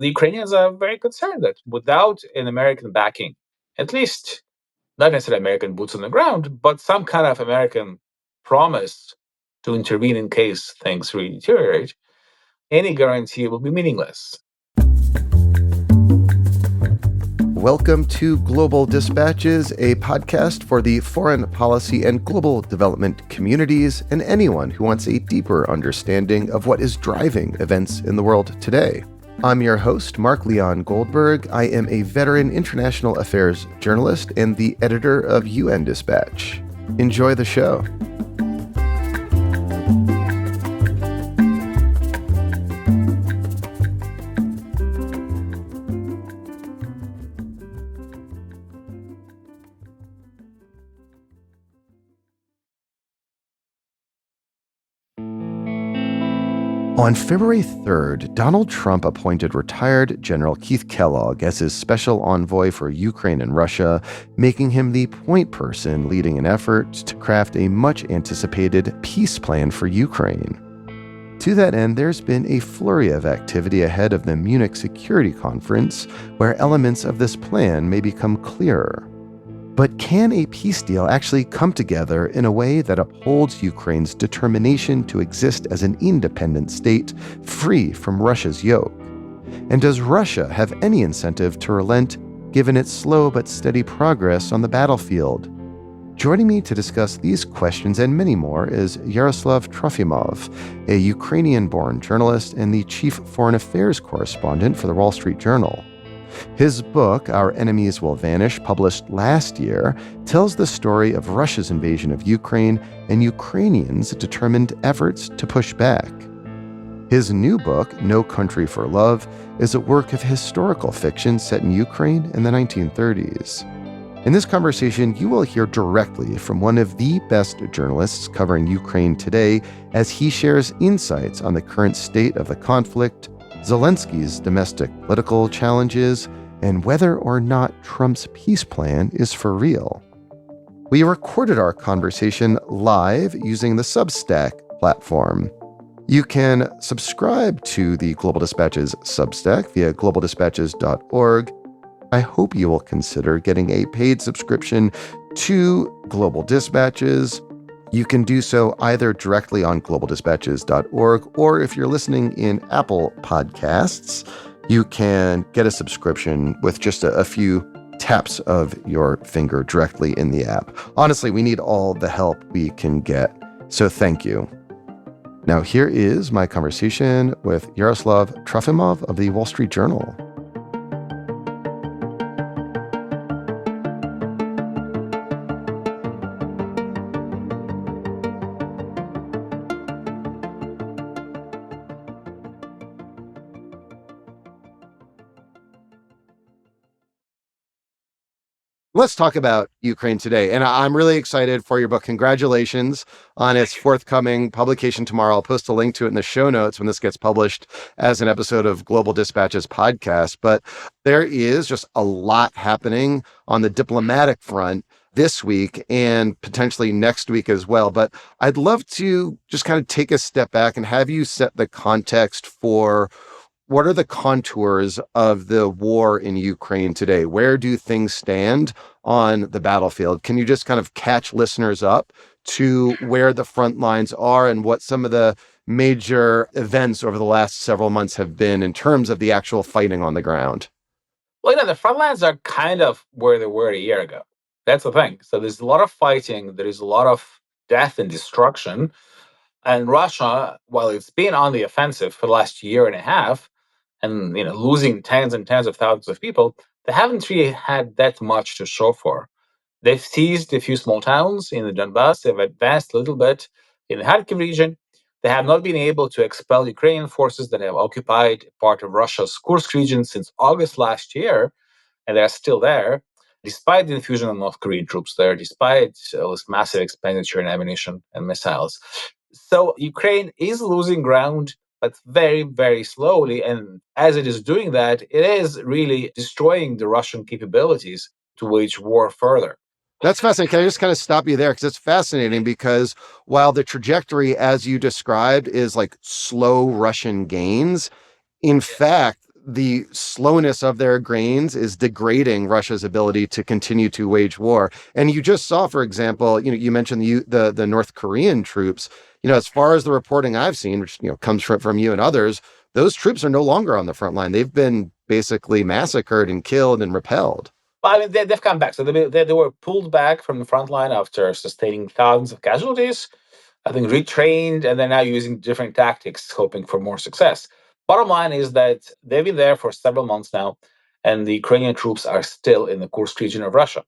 the Ukrainians are very concerned that without an American backing, at least not necessarily American boots on the ground, but some kind of American promise to intervene in case things really deteriorate, any guarantee will be meaningless. Welcome to Global Dispatches, a podcast for the foreign policy and global development communities and anyone who wants a deeper understanding of what is driving events in the world today. I'm your host, Mark Leon Goldberg. I am a veteran international affairs journalist and the editor of UN Dispatch. Enjoy the show. On February 3rd, Donald Trump appointed retired General Keith Kellogg as his special envoy for Ukraine and Russia, making him the point person leading an effort to craft a much-anticipated peace plan for Ukraine. To that end, there's been a flurry of activity ahead of the Munich Security Conference, where elements of this plan may become clearer. But can a peace deal actually come together in a way that upholds Ukraine's determination to exist as an independent state, free from Russia's yoke? And does Russia have any incentive to relent, given its slow but steady progress on the battlefield? Joining me to discuss these questions and many more is Yaroslav Trofimov, a Ukrainian-born journalist and the chief foreign affairs correspondent for the Wall Street Journal. His book, Our Enemies Will Vanish, published last year, tells the story of Russia's invasion of Ukraine and Ukrainians' determined efforts to push back. His new book, No Country for Love, is a work of historical fiction set in Ukraine in the 1930s. In this conversation, you will hear directly from one of the best journalists covering Ukraine today as he shares insights on the current state of the conflict, Zelenskyy's domestic political challenges, and whether or not Trump's peace plan is for real. We recorded our conversation live using the Substack platform. You can subscribe to the Global Dispatches Substack via globaldispatches.org. I hope you will consider getting a paid subscription to Global Dispatches. You can do so either directly on globaldispatches.org, or if you're listening in Apple Podcasts, you can get a subscription with just a few taps of your finger directly in the app. Honestly, we need all the help we can get, so thank you. Now here is my conversation with Yaroslav Trofimov of the Wall Street Journal. Let's talk about Ukraine today. And I'm really excited for your book. Congratulations on its forthcoming publication tomorrow. I'll post a link to it in the show notes when this gets published as an episode of Global Dispatches podcast. But there is just a lot happening on the diplomatic front this week and potentially next week as well. But I'd love to just kind of take a step back and have you set the context for what are the contours of the war in Ukraine today? Where do things stand on the battlefield? Can you just kind of catch listeners up to where the front lines are and what some of the major events over the last several months have been in terms of the actual fighting on the ground? Well, the front lines are kind of where they were a year ago. That's the thing. So there's a lot of fighting. There is a lot of death and destruction. And Russia, while it's been on the offensive for the last year and a half, and losing tens and tens of thousands of people, they haven't really had that much to show for. They've seized a few small towns in the Donbass. They've advanced a little bit in the Kharkiv region. They have not been able to expel Ukrainian forces that have occupied part of Russia's Kursk region since August last year, and they're still there, despite the infusion of North Korean troops there, despite this massive expenditure in ammunition and missiles. So Ukraine is losing ground, but very, very slowly. And as it is doing that, it is really destroying the Russian capabilities to wage war further. That's fascinating. Can I just kind of stop you there? Because it's fascinating because while the trajectory, as you described, is like slow Russian gains, in fact, the slowness of their gains is degrading Russia's ability to continue to wage war. And you just saw, for example, you mentioned the North Korean troops. As far as the reporting I've seen, which comes from you and others, those troops are no longer on the front line. They've been basically massacred and killed and repelled. Well, I mean, they've come back. So they were pulled back from the front line after sustaining thousands of casualties, I think retrained, and they're now using different tactics, hoping for more success. Bottom line is that they've been there for several months now, and the Ukrainian troops are still in the Kursk region of Russia.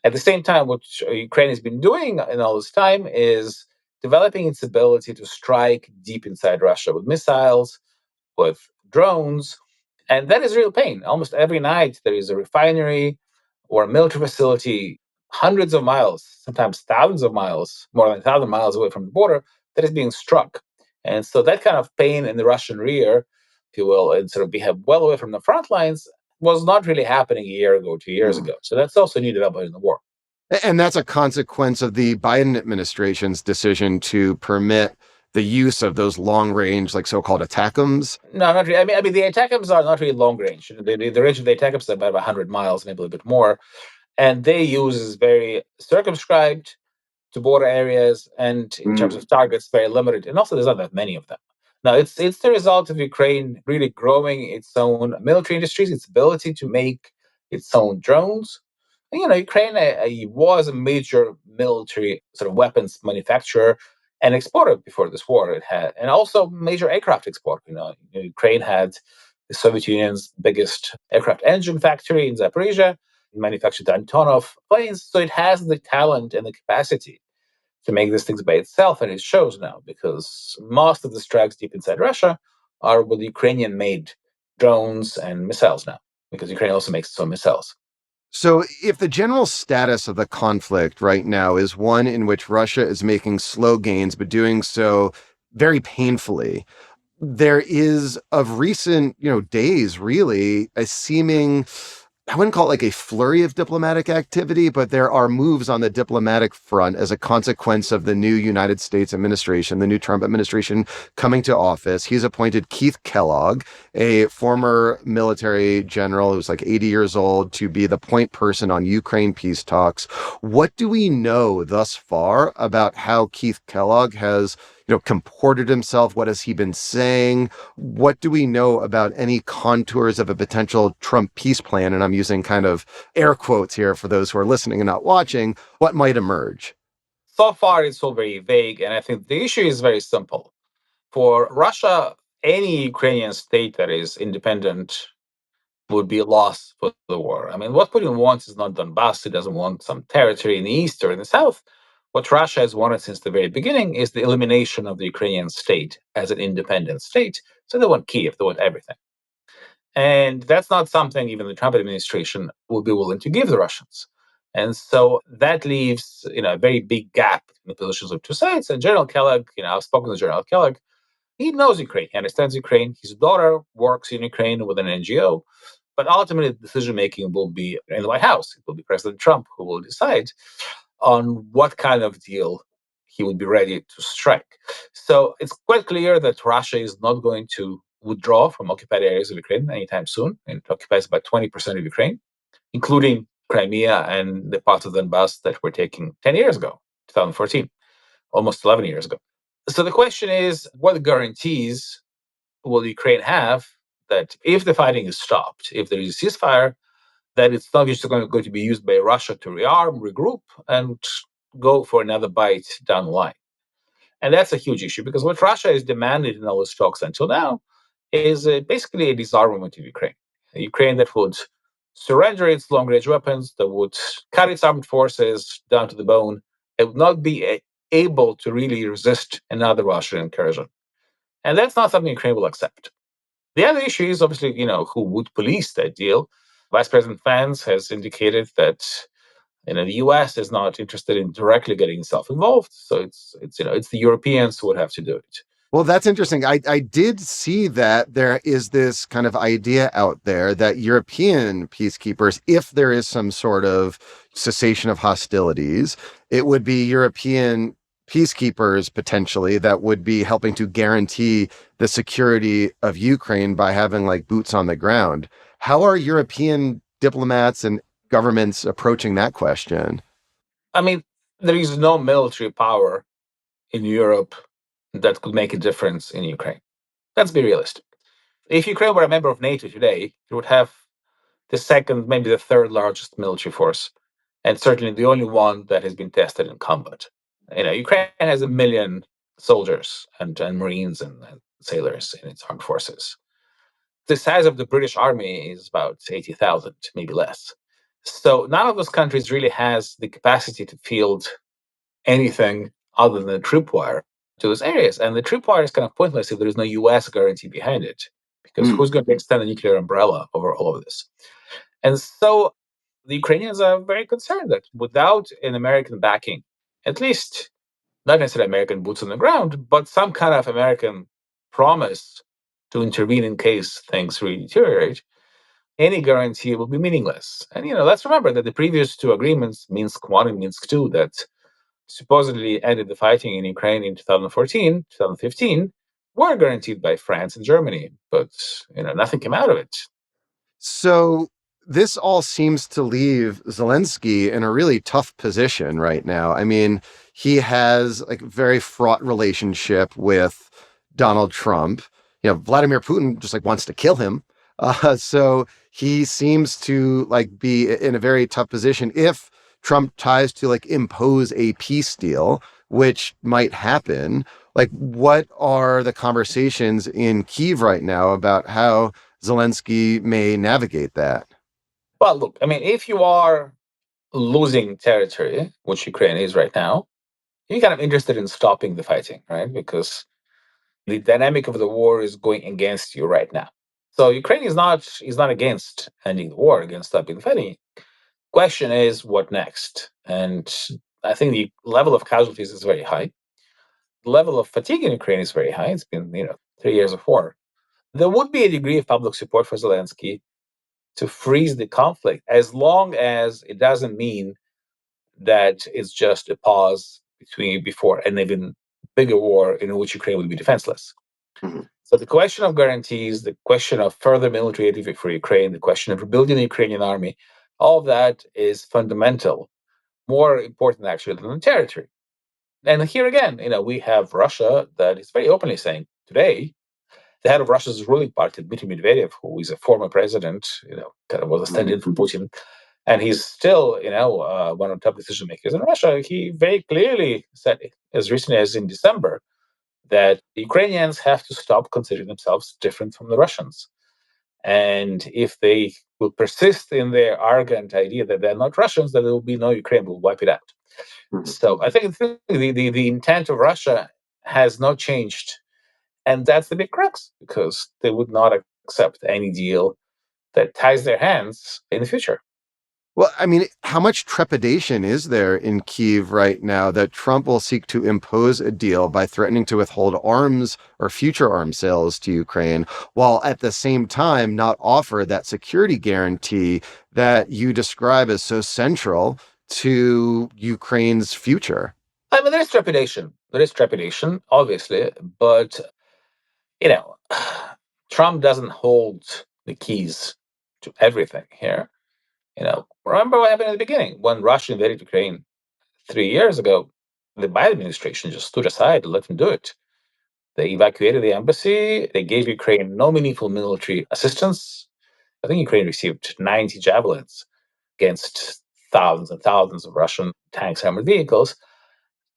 At the same time, what Ukraine has been doing in all this time is developing its ability to strike deep inside Russia with missiles, with drones, and that is real pain. Almost every night, there is a refinery or a military facility hundreds of miles, sometimes thousands of miles, more than 1,000 miles away from the border, that is being struck. And so that kind of pain in the Russian rear, if you will, and sort of be well away from the front lines, was not really happening a year ago, 2 years ago. So that's also a new development in the war. And that's a consequence of the Biden administration's decision to permit the use of those long range, like so-called ATACMS. No, not really. I mean, the ATACMS are not really long range. The range of the ATACMS is about 100 miles, maybe a little bit more. And they use is very circumscribed to border areas, and in terms of targets, very limited. And also, there's not that many of them. Now, it's the result of Ukraine really growing its own military industries, its ability to make its own drones. Ukraine was a major military sort of weapons manufacturer and exporter before this war. It had, and also major aircraft export. Ukraine had the Soviet Union's biggest aircraft engine factory in Zaporizhia. It manufactured a ton of planes, so it has the talent and the capacity to make these things by itself, and it shows now because most of the strikes deep inside Russia are with Ukrainian-made drones and missiles now, because Ukraine also makes its own missiles. So if the general status of the conflict right now is one in which Russia is making slow gains, but doing so very painfully, there is of recent, days, really, a seeming, I wouldn't call it like a flurry of diplomatic activity, but there are moves on the diplomatic front as a consequence of the new United States administration, the new Trump administration coming to office. He's appointed Keith Kellogg, a former military general who's like 80 years old, to be the point person on Ukraine peace talks. What do we know thus far about how Keith Kellogg has comported himself? What has he been saying? What do we know about any contours of a potential Trump peace plan? And I'm using kind of air quotes here for those who are listening and not watching. What might emerge? So far, it's all very vague, and I think the issue is very simple. For Russia, any Ukrainian state that is independent would be a loss for the war. I mean, what Putin wants is not Donbass. He doesn't want some territory in the east or in the south. What Russia has wanted since the very beginning is the elimination of the Ukrainian state as an independent state. So they want Kiev, they want everything. And that's not something even the Trump administration will be willing to give the Russians. And so that leaves, a very big gap in the positions of two sides. And General Kellogg, I've spoken to General Kellogg. He knows Ukraine. He understands Ukraine. His daughter works in Ukraine with an NGO. But ultimately, the decision making will be in the White House. It will be President Trump who will decide on what kind of deal he would be ready to strike. So it's quite clear that Russia is not going to withdraw from occupied areas of Ukraine anytime soon. It occupies about 20% of Ukraine, including Crimea and the parts of Donbass that were taken 10 years ago, 2014, almost 11 years ago. So the question is, what guarantees will Ukraine have that if the fighting is stopped, if there is a ceasefire, that it's not just going to be used by Russia to rearm, regroup, and go for another bite down the line? And that's a huge issue because what Russia has demanded in all its talks until now is basically a disarmament of Ukraine. A Ukraine that would surrender its long-range weapons, that would cut its armed forces down to the bone, it would not be able to really resist another Russian incursion. And that's not something Ukraine will accept. The other issue is obviously, who would police that deal. Vice President Vance has indicated that the U.S. is not interested in directly getting itself involved, so it's the Europeans who would have to do it. Well, that's interesting. I did see that there is this kind of idea out there that European peacekeepers, if there is some sort of cessation of hostilities, it would be European peacekeepers potentially that would be helping to guarantee the security of Ukraine by having like boots on the ground. How are European diplomats and governments approaching that question? I mean, there is no military power in Europe that could make a difference in Ukraine. Let's be realistic. If Ukraine were a member of NATO today, it would have the second, maybe the third largest military force, and certainly the only one that has been tested in combat. Ukraine has 1 million soldiers and Marines and sailors in its armed forces. The size of the British Army is about 80,000, maybe less. So none of those countries really has the capacity to field anything other than a tripwire to those areas. And the tripwire is kind of pointless if there is no US guarantee behind it, because who's going to extend a nuclear umbrella over all of this? And so the Ukrainians are very concerned that without an American backing, at least not necessarily American boots on the ground, but some kind of American promise to intervene in case things really deteriorate, any guarantee will be meaningless. And let's remember that the previous two agreements, Minsk 1 and Minsk 2, that supposedly ended the fighting in Ukraine in 2014, 2015, were guaranteed by France and Germany, but nothing came out of it. So this all seems to leave Zelenskyy in a really tough position right now. I mean, he has like a very fraught relationship with Donald Trump. Vladimir Putin just like wants to kill him. So he seems to like be in a very tough position if Trump tries to like impose a peace deal, which might happen. Like, what are the conversations in Kyiv right now about how Zelenskyy may navigate that? Well, look, I mean, if you are losing territory, which Ukraine is right now, you're kind of interested in stopping the fighting, right? Because the dynamic of the war is going against you right now. So Ukraine is not against ending the war, against stopping the fighting. Question is what next? And I think the level of casualties is very high. The level of fatigue in Ukraine is very high. It's been 3 years of war. There would be a degree of public support for Zelensky to freeze the conflict, as long as it doesn't mean that it's just a pause before an even bigger war in which Ukraine would be defenseless. Mm-hmm. So the question of guarantees, the question of further military aid for Ukraine, the question of rebuilding the Ukrainian army, all of that is fundamental, more important actually than the territory. And here again, we have Russia that is very openly saying today, the head of Russia's ruling party, Dmitry Medvedev, who is a former president, kind of was a stand-in for Putin, and he's still, one of the top decision makers in Russia. He very clearly said, as recently as in December, that the Ukrainians have to stop considering themselves different from the Russians. And if they will persist in their arrogant idea that they're not Russians, then there will be no Ukraine, we'll wipe it out. So I think the intent of Russia has not changed. And that's the big crux, because they would not accept any deal that ties their hands in the future. Well, I mean, how much trepidation is there in Kyiv right now that Trump will seek to impose a deal by threatening to withhold arms or future arms sales to Ukraine, while at the same time not offer that security guarantee that you describe as so central to Ukraine's future? I mean, there is trepidation. There is trepidation, obviously, but you know, Trump doesn't hold the keys to everything here. Remember what happened at the beginning when Russia invaded Ukraine 3 years ago? The Biden administration just stood aside and let them do it. They evacuated the embassy. They gave Ukraine no meaningful military assistance. I think Ukraine received 90 javelins against thousands and thousands of Russian tanks, armored vehicles.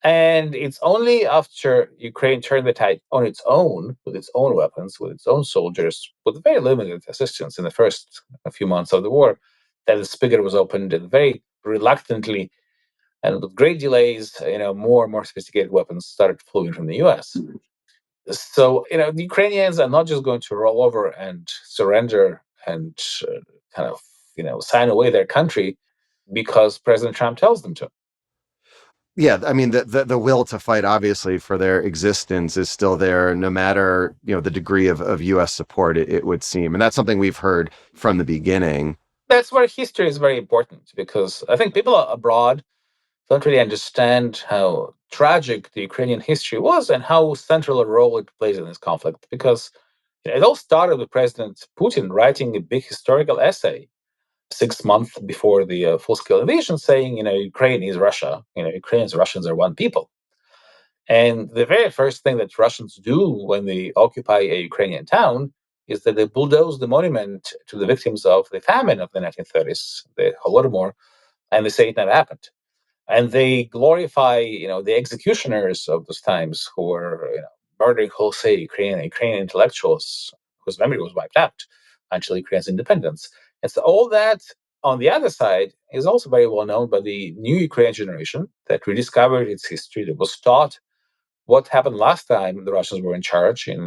And it's only after Ukraine turned the tide on its own, with its own weapons, with its own soldiers, with very limited assistance in the first few months of the war, that the spigot was opened, and very reluctantly and with great delays, more and more sophisticated weapons started flowing from the US. So, the Ukrainians are not just going to roll over and surrender and kind of, sign away their country because President Trump tells them to. Yeah, I mean the will to fight obviously for their existence is still there, no matter the degree of U.S. support. It would seem, and that's something we've heard from the beginning. That's where history is very important, because I think people abroad don't really understand how tragic the Ukrainian history was and how central a role it plays in this conflict. Because it all started with President Putin writing a big historical essay 6 months before the full-scale invasion, saying, Ukraine is Russia. Ukrainians and Russians are one people. And the very first thing that Russians do when they occupy a Ukrainian town is that they bulldoze the monument to the victims of the famine of the 1930s, the Holodomor, and they say it never happened. And they glorify, the executioners of those times who were, murdering wholesale Ukrainian intellectuals whose memory was wiped out until Ukraine's independence. And so all that on the other side is also very well known by the new Ukrainian generation that rediscovered its history, that was taught what happened last time the Russians were in charge in,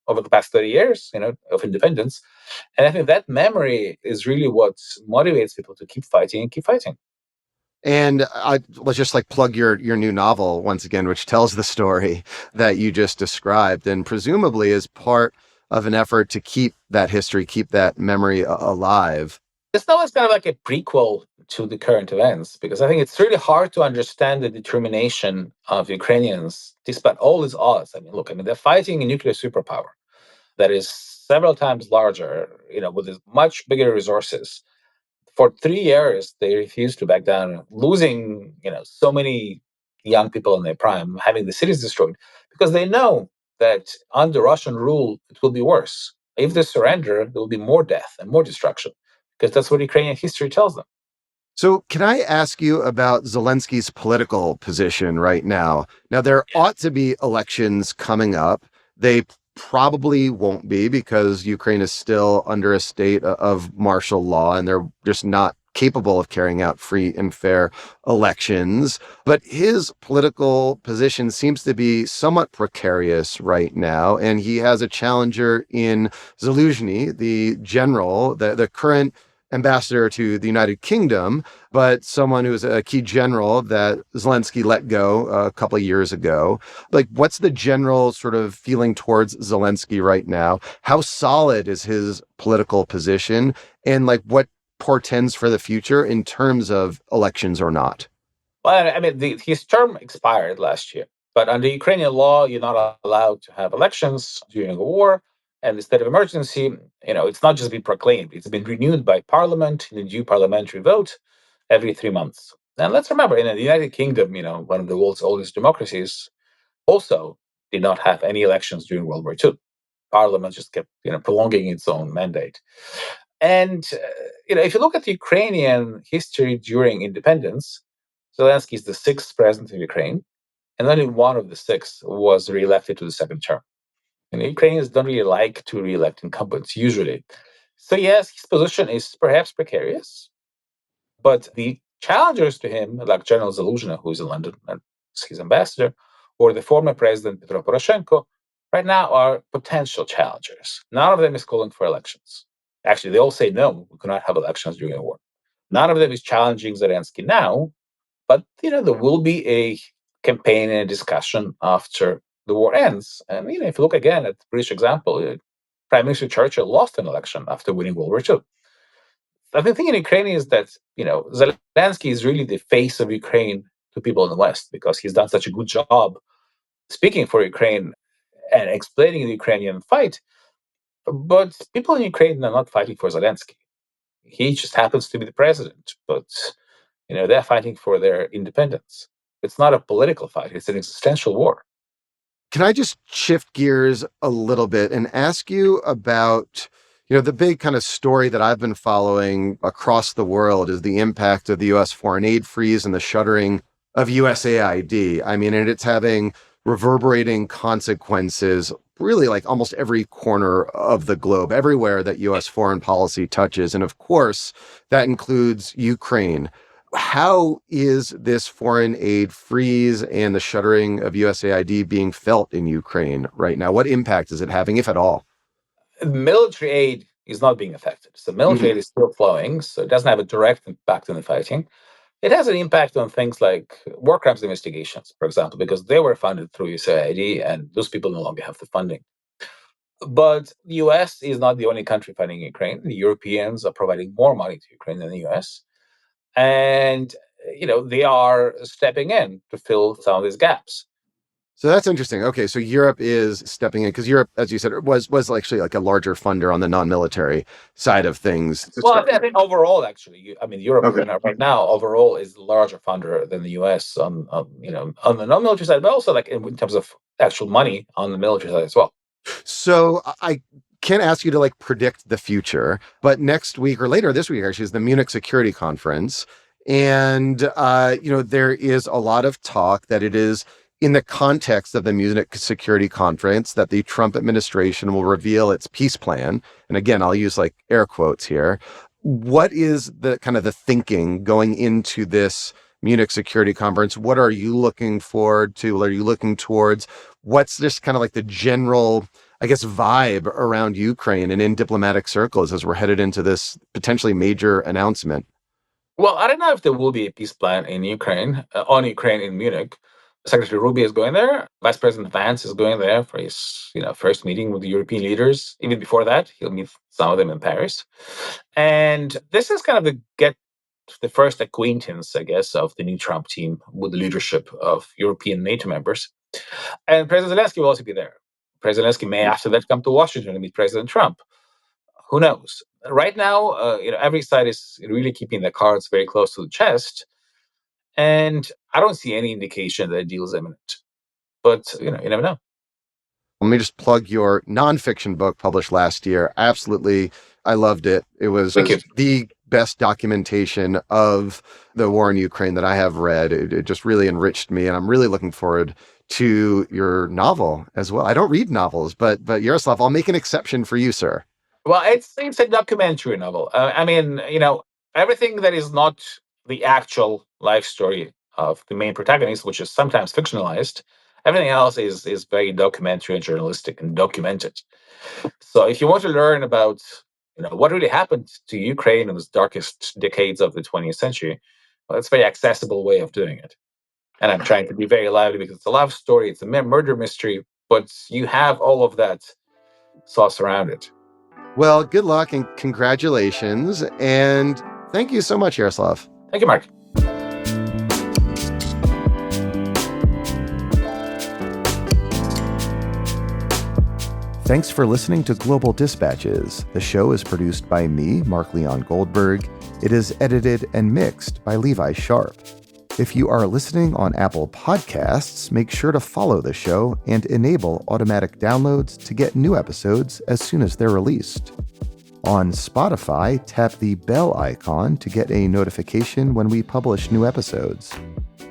over the past 30 years, of independence. And I think that memory is really what motivates people to keep fighting and keep fighting. And let's just like plug your new novel once again, which tells the story that you just described, and presumably is part of an effort to keep that history, keep that memory alive. This novel is kind of like a prequel to the current events because I think it's really hard to understand the determination of Ukrainians despite all these odds. They're fighting a nuclear superpower that is several times larger, with much bigger resources. For 3 years, they refused to back down, losing, so many young people in their prime, having the cities destroyed, because they know that under Russian rule, it will be worse. If they surrender, there will be more death and more destruction, because that's what Ukrainian history tells them. So, can I ask you about Zelensky's political position right now? Now, there ought to be elections coming up. They probably won't be because Ukraine is still under a state of martial law and they're just not capable of carrying out free and fair elections. But his political position seems to be somewhat precarious right now. And he has a challenger in Zelenskyy, the general, the current ambassador to the United Kingdom, but someone who is a key general that Zelenskyy let go a couple of years ago. Like, what's the general sort of feeling towards Zelenskyy right now? How solid is his political position? And like, what portends for the future in terms of elections or not? Well, his term expired last year, but under Ukrainian law, you're not allowed to have elections during a war. And the state of emergency, it's not just been proclaimed, it's been renewed by parliament in a due parliamentary vote every 3 months. And let's remember, in the United Kingdom, one of the world's oldest democracies, also did not have any elections during World War II. Parliament just kept, prolonging its own mandate. And if you look at Ukrainian history during independence, Zelensky is the sixth president of Ukraine, and only one of the six was reelected to the second term. And Ukrainians don't really like to reelect incumbents usually. So yes, his position is perhaps precarious, but the challengers to him, like General Zaluzhny, who is in London and is his ambassador, or the former president Petro Poroshenko, right now are potential challengers. None of them is calling for elections. Actually, they all say no, we cannot have elections during a war. None of them is challenging Zelensky now, but there will be a campaign and a discussion after the war ends. And if you look again at the British example, Prime Minister Churchill lost an election after winning World War II. The thing in Ukraine is that Zelensky is really the face of Ukraine to people in the West because he's done such a good job speaking for Ukraine and explaining the Ukrainian fight. But people in Ukraine are not fighting for Zelensky. He just happens to be the president, but they're fighting for their independence. It's not a political fight; it's an existential war. Can I just shift gears a little bit and ask you about, the big kind of story that I've been following across the world is the impact of the US foreign aid freeze and the shuttering of USAID. And it's having reverberating consequences really like almost every corner of the globe, everywhere that US foreign policy touches. And of course, that includes Ukraine. How is this foreign aid freeze and the shuttering of USAID being felt in Ukraine right now? What impact is it having, if at all? Military aid is not being affected. So military aid is still flowing, so it doesn't have a direct impact on the fighting. It has an impact on things like war crimes investigations, for example, because they were funded through USAID and those people no longer have the funding. But the US is not the only country fighting Ukraine. The Europeans are providing more money to Ukraine than the US. And they are stepping in to fill some of these gaps. So that's interesting. Okay, so Europe is stepping in because Europe, as you said, was actually like a larger funder on the non-military side of things. Well, I think overall, actually, Europe Okay. right now overall is the larger funder than the U.S. on the non-military side, but also like in terms of actual money on the military side as well. So I can't ask you to like predict the future, but next week or later this week actually is the Munich Security Conference, and there is a lot of talk that it is in the context of the Munich Security Conference that the Trump administration will reveal its peace plan. And again, I'll use like air quotes here. What is the kind of the thinking going into this Munich Security Conference? What are you looking forward to? What are you looking towards? What's just kind of like the general, I guess, vibe around Ukraine and in diplomatic circles as we're headed into this potentially major announcement? Well, I don't know if there will be a peace plan in Ukraine, on Ukraine in Munich. Secretary Rubio is going there. Vice President Vance is going there for his, first meeting with the European leaders. Even before that, he'll meet some of them in Paris. And this is kind of the first acquaintance, I guess, of the new Trump team with the leadership of European NATO members. And President Zelenskyy will also be there. President Zelenskyy may after that come to Washington to meet President Trump. Who knows? Right now, every side is really keeping their cards very close to the chest. And I don't see any indication that a deal is imminent. But, you never know. Let me just plug your nonfiction book published last year. Absolutely. I loved it. It was the best documentation of the war in Ukraine that I have read. It just really enriched me. And I'm really looking forward to your novel as well. I don't read novels, but Yaroslav, I'll make an exception for you, sir. Well, it's a documentary novel. Everything that is not the actual life story of the main protagonist, which is sometimes fictionalized, everything else is very documentary and journalistic and documented. So if you want to learn about what really happened to Ukraine in the darkest decades of the 20th century, well, it's a very accessible way of doing it. And I'm trying to be very lively because it's a love story, it's a murder mystery, but you have all of that sauce around it. Well, good luck and congratulations. And thank you so much, Yaroslav. Thank you, Mark. Thanks for listening to Global Dispatches. The show is produced by me, Mark Leon Goldberg. It is edited and mixed by Levi Sharp. If you are listening on Apple Podcasts, make sure to follow the show and enable automatic downloads to get new episodes as soon as they're released. On Spotify, tap the bell icon to get a notification when we publish new episodes.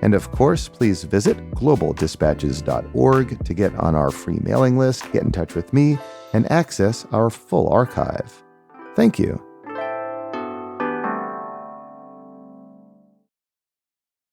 And of course, please visit globaldispatches.org to get on our free mailing list, get in touch with me, and access our full archive. Thank you.